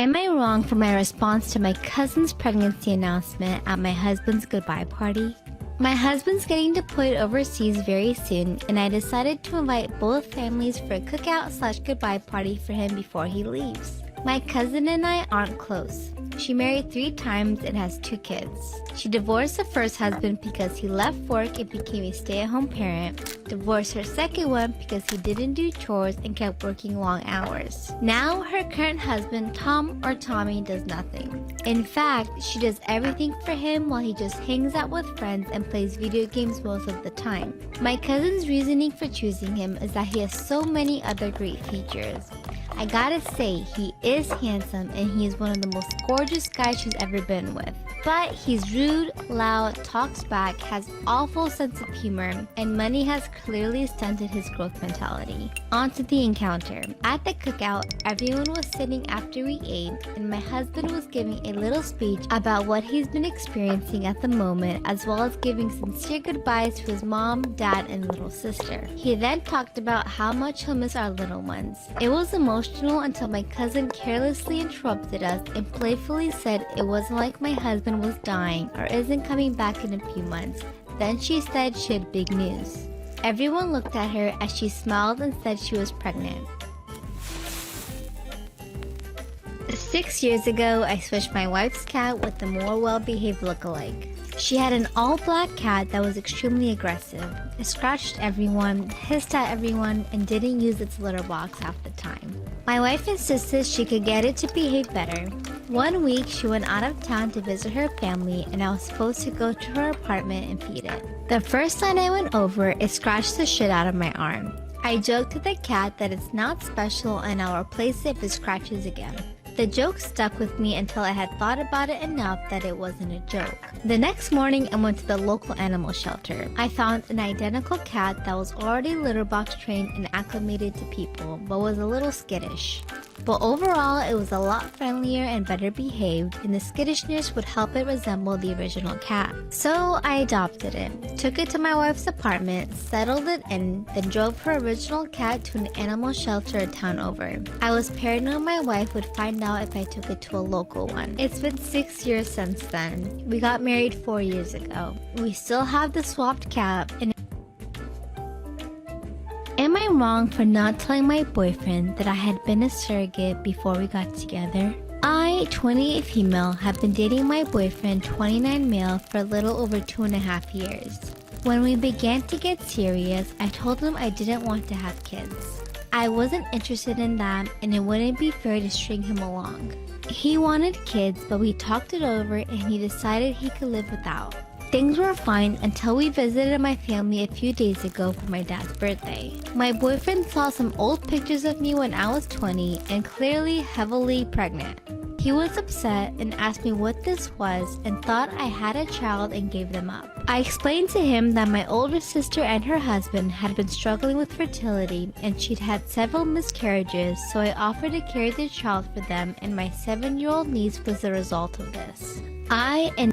Am I wrong for my response to my cousin's pregnancy announcement at my husband's goodbye party? My husband's getting deployed overseas very soon, and I decided to invite both families for a cookout/goodbye party for him before he leaves. My cousin and I aren't close. She married 3 times and has 2 kids. She divorced the first husband because he left work and became a stay-at-home parent, divorced her second one because he didn't do chores and kept working long hours. Now her current husband, Tom or Tommy, does nothing. In fact, she does everything for him while he just hangs out with friends and plays video games most of the time. My cousin's reasoning for choosing him is that he has so many other great features. I gotta say, he is handsome and he is one of the most gorgeous guys she's ever been with. But he's rude, loud, talks back, has awful sense of humor, and money has clearly stunted his growth mentality. On to the encounter. At the cookout, everyone was sitting after we ate, and my husband was giving a little speech about what he's been experiencing at the moment, as well as giving sincere goodbyes to his mom, dad, and little sister. He then talked about how much he'll miss our little ones. It was emotional until my cousin carelessly interrupted us and playfully said it wasn't like my husband was dying or isn't coming back in a few months. Then she said she had big news. Everyone looked at her as she smiled and said she was pregnant. 6 years ago, I switched my wife's cat with a more well-behaved look-alike. She had an all-black cat that was extremely aggressive. It scratched everyone, hissed at everyone, and didn't use its litter box half the time. My wife insisted she could get it to behave better. One week, she went out of town to visit her family, and I was supposed to go to her apartment and feed it. The first time I went over, it scratched the shit out of my arm. I joked to the cat that it's not special and I'll replace it if it scratches again. The joke stuck with me until I had thought about it enough that it wasn't a joke. The next morning, I went to the local animal shelter. I found an identical cat that was already litter box trained and acclimated to people, but was a little skittish. But overall, it was a lot friendlier and better behaved, and the skittishness would help it resemble the original cat. So I adopted it, took it to my wife's apartment, settled it in, then drove her original cat to an animal shelter a town over. I was paranoid my wife would find out if I took it to a local one. It's been 6 years since then. We got married 4 years ago. We still have the swapped cat, and am I wrong for not telling my boyfriend that I had been a surrogate before we got together? I, 28 female, have been dating my boyfriend, 29 male, for a little over 2.5 years. When we began to get serious, I told him I didn't want to have kids. I wasn't interested in that, and it wouldn't be fair to string him along. He wanted kids, but we talked it over and he decided he could live without. Things were fine until we visited my family a few days ago for my dad's birthday. My boyfriend saw some old pictures of me when I was 20 and clearly heavily pregnant. He was upset and asked me what this was and thought I had a child and gave them up. I explained to him that my older sister and her husband had been struggling with fertility and she'd had several miscarriages, so I offered to carry the child for them, and my 7-year-old niece was the result of this. I and